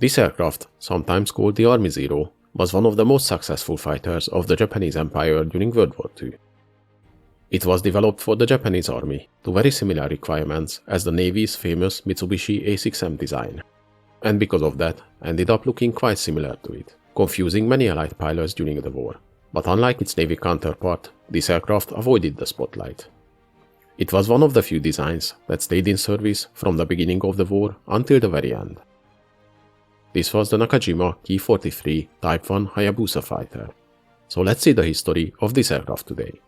This aircraft, sometimes called the Army Zero, was one of the most successful fighters of the Japanese Empire during World War II. It was developed for the Japanese Army to very similar requirements as the Navy's famous Mitsubishi A6M design, and because of that ended up looking quite similar to it, confusing many Allied pilots during the war. But unlike its Navy counterpart, this aircraft avoided the spotlight. It was one of the few designs that stayed in service from the beginning of the war until the very end. This was the Nakajima Ki-43 Type 1 Hayabusa fighter. So let's see the history of this aircraft today.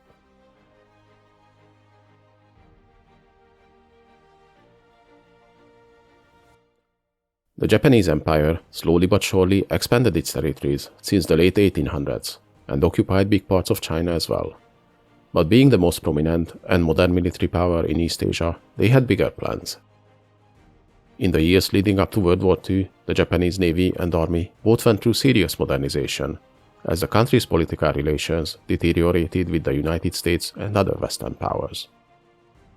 The Japanese Empire slowly but surely expanded its territories since the late 1800s and occupied big parts of China as well. But being the most prominent and modern military power in East Asia, they had bigger plans. In the years leading up to World War II, the Japanese Navy and Army both went through serious modernization, as the country's political relations deteriorated with the United States and other Western powers.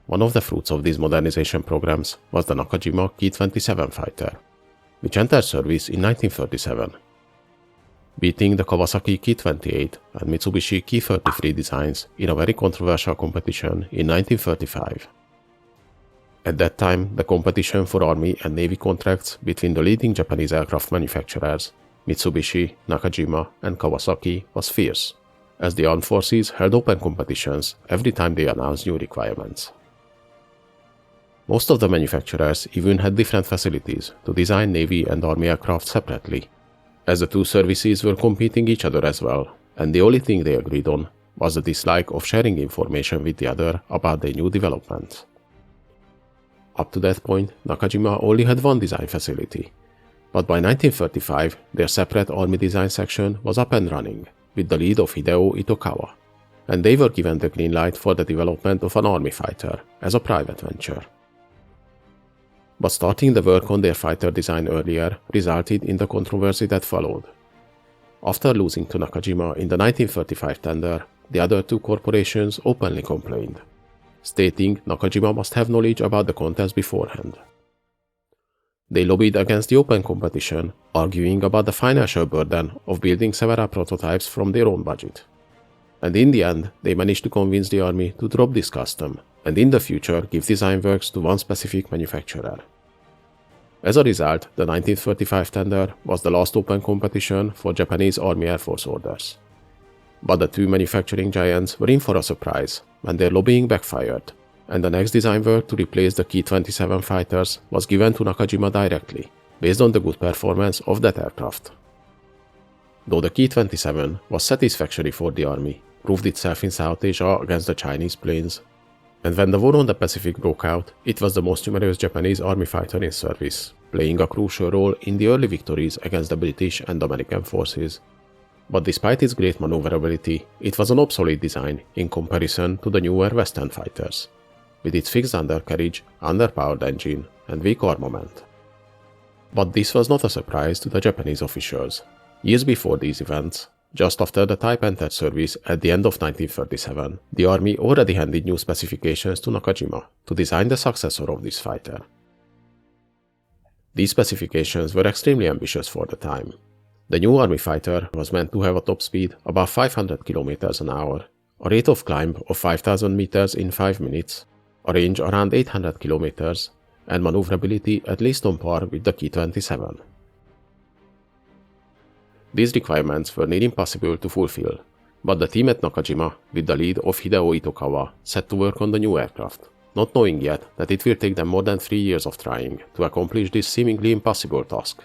One of the fruits of these modernization programs was the Nakajima Ki-43 fighter, which entered service in 1937, beating the Kawasaki Ki-28 and Mitsubishi Ki-43 designs in a very controversial competition in 1935. At that time, the competition for Army and Navy contracts between the leading Japanese aircraft manufacturers, Mitsubishi, Nakajima, and Kawasaki, was fierce, as the armed forces held open competitions every time they announced new requirements. Most of the manufacturers even had different facilities to design Navy and Army aircraft separately, as the two services were competing each other as well, and the only thing they agreed on was the dislike of sharing information with the other about their new developments. Up to that point, Nakajima only had one design facility, but by 1935 their separate Army design section was up and running, with the lead of Hideo Itokawa, and they were given the green light for the development of an Army fighter as a private venture. But starting the work on their fighter design earlier resulted in the controversy that followed. After losing to Nakajima in the 1935 tender, the other two corporations openly complained, stating Nakajima must have knowledge about the contest beforehand. They lobbied against the open competition, arguing about the financial burden of building several prototypes from their own budget. And in the end, they managed to convince the Army to drop this custom, and in the future give design works to one specific manufacturer. As a result, the 1935 tender was the last open competition for Japanese Army Air Force orders. But the two manufacturing giants were in for a surprise when their lobbying backfired, and the next design work to replace the Ki-27 fighters was given to Nakajima directly, based on the good performance of that aircraft. Though the Ki-27 was satisfactory for the Army, proved itself in South Asia against the Chinese planes, and when the war on the Pacific broke out, it was the most numerous Japanese Army fighter in service, playing a crucial role in the early victories against the British and American forces. But despite its great maneuverability, it was an obsolete design in comparison to the newer Western fighters, with its fixed undercarriage, underpowered engine, and weak armament. But this was not a surprise to the Japanese officials. Years before these events, just after the type entered service at the end of 1937, the Army already handed new specifications to Nakajima to design the successor of this fighter. These specifications were extremely ambitious for the time. The new Army fighter was meant to have a top speed above 500 km an hour, a rate of climb of 5,000 meters in 5 minutes, a range around 800 km, and maneuverability at least on par with the Ki-27. These requirements were near impossible to fulfill, but the team at Nakajima, with the lead of Hideo Itokawa, set to work on the new aircraft, not knowing yet that it will take them more than 3 years of trying to accomplish this seemingly impossible task.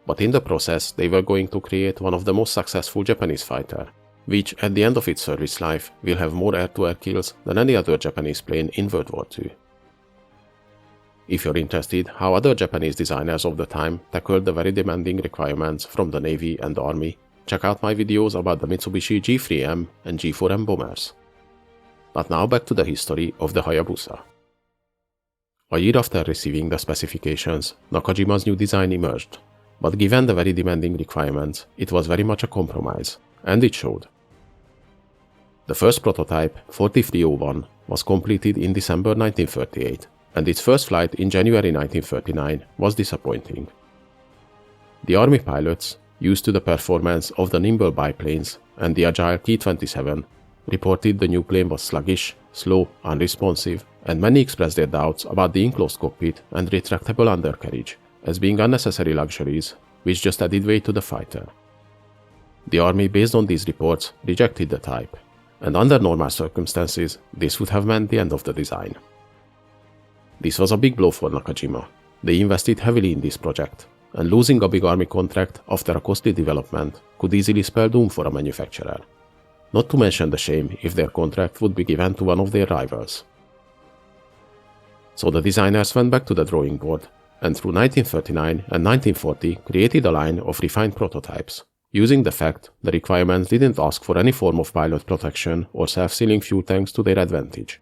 But in the process, they were going to create one of the most successful Japanese fighter, which at the end of its service life will have more air-to-air kills than any other Japanese plane in World War II. If you're interested how other Japanese designers of the time tackled the very demanding requirements from the Navy and the Army, check out my videos about the Mitsubishi G3M and G4M bombers. But now back to the history of the Hayabusa. A year after receiving the specifications, Nakajima's new design emerged, but given the very demanding requirements, it was very much a compromise, and it showed. The first prototype, 4301, was completed in December 1938, and its first flight in January 1939 was disappointing. The Army pilots, used to the performance of the nimble biplanes and the agile Ki-27, reported the new plane was sluggish, slow, unresponsive, and many expressed their doubts about the enclosed cockpit and retractable undercarriage as being unnecessary luxuries which just added weight to the fighter. The Army, based on these reports, rejected the type, and under normal circumstances, this would have meant the end of the design. This was a big blow for Nakajima. They invested heavily in this project, and losing a big Army contract after a costly development could easily spell doom for a manufacturer. Not to mention the shame if their contract would be given to one of their rivals. So the designers went back to the drawing board, and through 1939 and 1940 created a line of refined prototypes, using the fact the requirements didn't ask for any form of pilot protection or self-sealing fuel tanks to their advantage.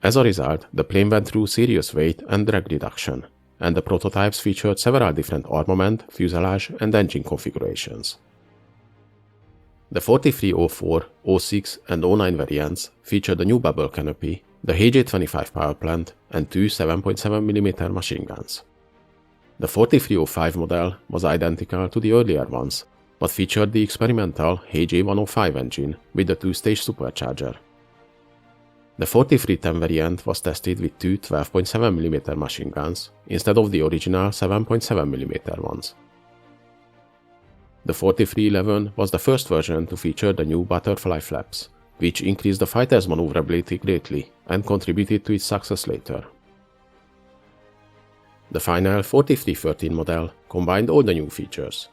As a result, the plane went through serious weight and drag reduction, and the prototypes featured several different armament, fuselage, and engine configurations. The 43, 04, 06, and 09 variants featured a new bubble canopy, the HJ-25 power plant, and two 7.7mm machine guns. The 4305 model was identical to the earlier ones, but featured the experimental HJ-105 engine with the two-stage supercharger. The 4310 variant was tested with two 12.7mm machine guns instead of the original 7.7mm ones. The 4311 was the first version to feature the new butterfly flaps, which increased the fighter's maneuverability greatly and contributed to its success later. The final 4313 model combined all the new features.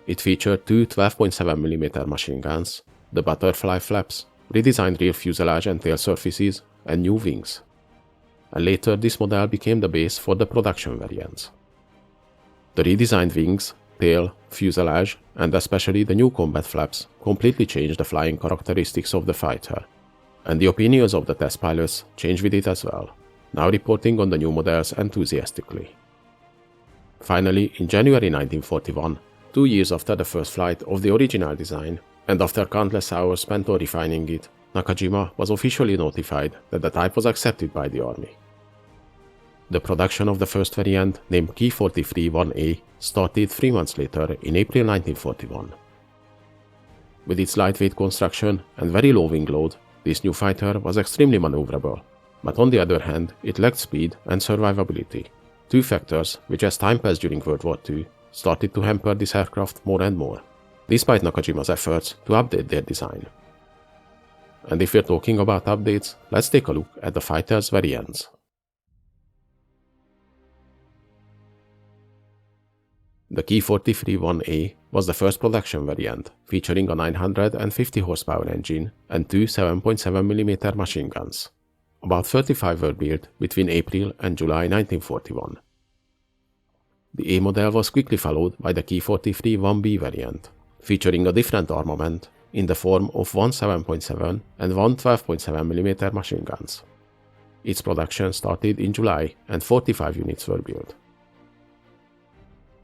It featured two 12.7mm machine guns, the butterfly flaps, redesigned rear fuselage and tail surfaces, and new wings. And later this model became the base for the production variants. The redesigned wings, tail, fuselage, and especially the new combat flaps completely changed the flying characteristics of the fighter, and the opinions of the test pilots changed with it as well, now reporting on the new models enthusiastically. Finally, in January 1941, 2 years after the first flight of the original design, and after countless hours spent on refining it, Nakajima was officially notified that the type was accepted by the Army. The production of the first variant, named Ki-43-1A, started 3 months later in April 1941. With its lightweight construction and very low wing load, this new fighter was extremely maneuverable, but on the other hand, it lacked speed and survivability, two factors which, as time passed during World War II, started to hamper this aircraft more and more, despite Nakajima's efforts to update their design. And if we're talking about updates, let's take a look at the fighter's variants. The Ki-43-1A was the first production variant, featuring a 950 horsepower engine and two 7.7mm machine guns. About 35 were built between April and July 1941. The A model was quickly followed by the Ki-43-1B variant, featuring a different armament in the form of one 7.7 and one 12.7mm machine guns. Its production started in July and 45 units were built.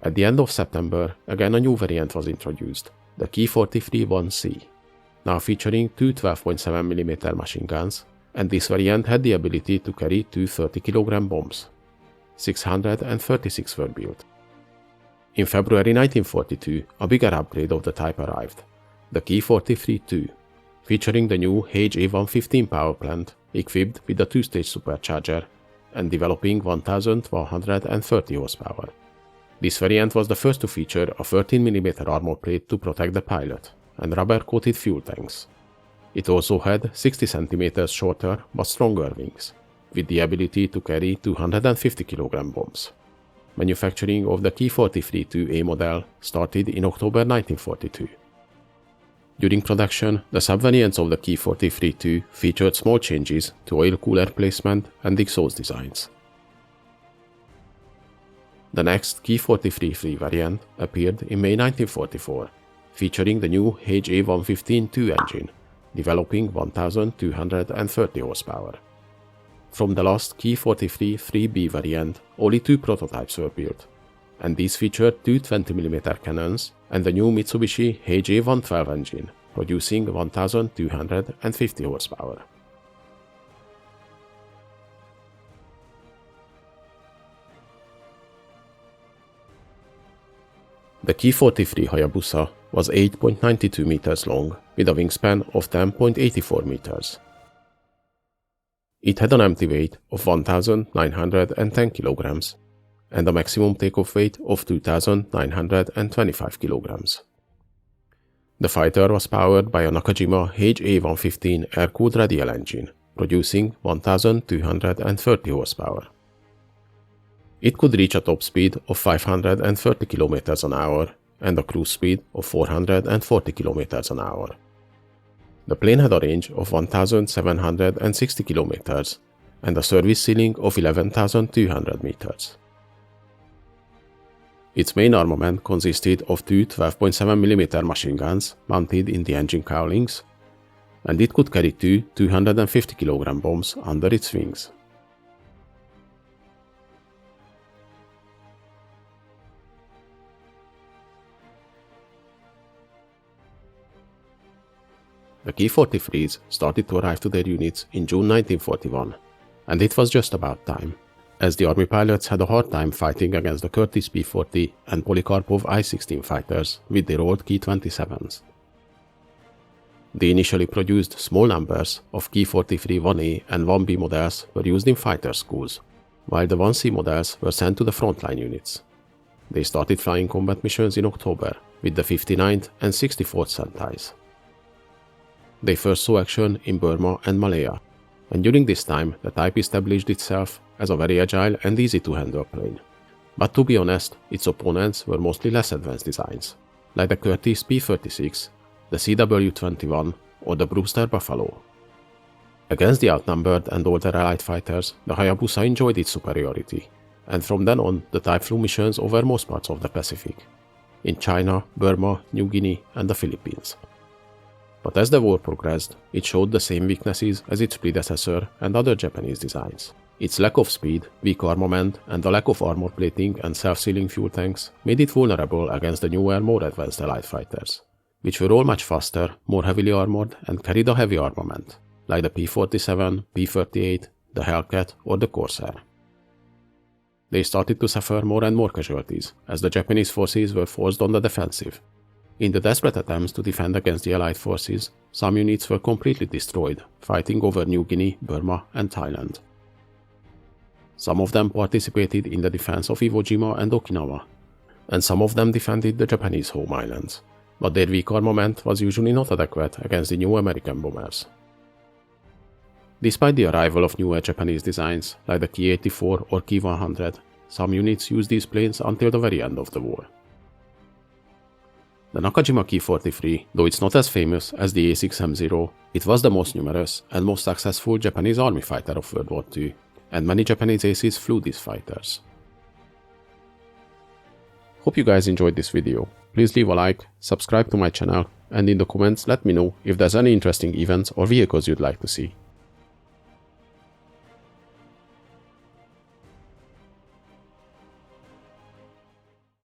At the end of September, again a new variant was introduced, the Ki-43-1C, now featuring two 12.7mm machine guns, and this variant had the ability to carry two 30kg bombs. 636 were built. In February 1942, a bigger upgrade of the type arrived, the Ki-43-2, featuring the new HJ-115 power plant equipped with a two-stage supercharger and developing 1,130 horsepower. This variant was the first to feature a 13mm armor plate to protect the pilot, and rubber-coated fuel tanks. It also had 60 cm shorter but stronger wings, with the ability to carry 250kg bombs. Manufacturing of the Ki-43-2A model started in October 1942. During production, the subvariants of the Ki-43-2 featured small changes to oil cooler placement and exhaust designs. The next Ki-43-3 variant appeared in May 1944, featuring the new HJ-115-2 engine, developing 1,230 horsepower. From the last Ki-43-3B variant, only two prototypes were built, and these featured two 20mm cannons and the new Mitsubishi HJ-112 engine, producing 1,250 horsepower. The Ki-43 Hayabusa was 8.92 meters long with a wingspan of 10.84 meters. It had an empty weight of 1,910 kilograms and a maximum takeoff weight of 2,925 kilograms. The fighter was powered by a Nakajima HA-115 air-cooled radial engine, producing 1,230 horsepower. It could reach a top speed of 530 km an hour and a cruise speed of 440 km an hour. The plane had a range of 1,760 km and a service ceiling of 11,200 meters. Its main armament consisted of two 12.7mm machine guns mounted in the engine cowlings, and it could carry two 250 kg bombs under its wings. The Ki-43s started to arrive to their units in June 1941, and it was just about time, as the army pilots had a hard time fighting against the Curtiss P-40 and Polikarpov I-16 fighters with their old Ki-27s. The initially produced small numbers of Ki-43 1A and 1B models were used in fighter schools, while the 1C models were sent to the frontline units. They started flying combat missions in October with the 59th and 64th Sentais. They first saw action in Burma and Malaya, and during this time the type established itself as a very agile and easy to handle plane. But to be honest, its opponents were mostly less advanced designs, like the Curtiss P-36, the CW-21 or the Brewster Buffalo. Against the outnumbered and older Allied fighters, the Hayabusa enjoyed its superiority, and from then on the type flew missions over most parts of the Pacific, in China, Burma, New Guinea and the Philippines. But as the war progressed, it showed the same weaknesses as its predecessor and other Japanese designs. Its lack of speed, weak armament, and the lack of armor plating and self-sealing fuel tanks made it vulnerable against the newer, more advanced Allied fighters, which were all much faster, more heavily armored, and carried a heavy armament, like the P-47, P-38, the Hellcat, or the Corsair. They started to suffer more and more casualties, as the Japanese forces were forced on the defensive. In the desperate attempts to defend against the Allied forces, some units were completely destroyed, fighting over New Guinea, Burma, and Thailand. Some of them participated in the defense of Iwo Jima and Okinawa, and some of them defended the Japanese home islands, but their weak armament was usually not adequate against the new American bombers. Despite the arrival of newer Japanese designs, like the Ki-84 or Ki-100, some units used these planes until the very end of the war. The Nakajima Ki-43, though it's not as famous as the A6M0, it was the most numerous and most successful Japanese army fighter of World War II, and many Japanese aces flew these fighters. Hope you guys enjoyed this video. Please leave a like, subscribe to my channel, and in the comments let me know if there's any interesting events or vehicles you'd like to see.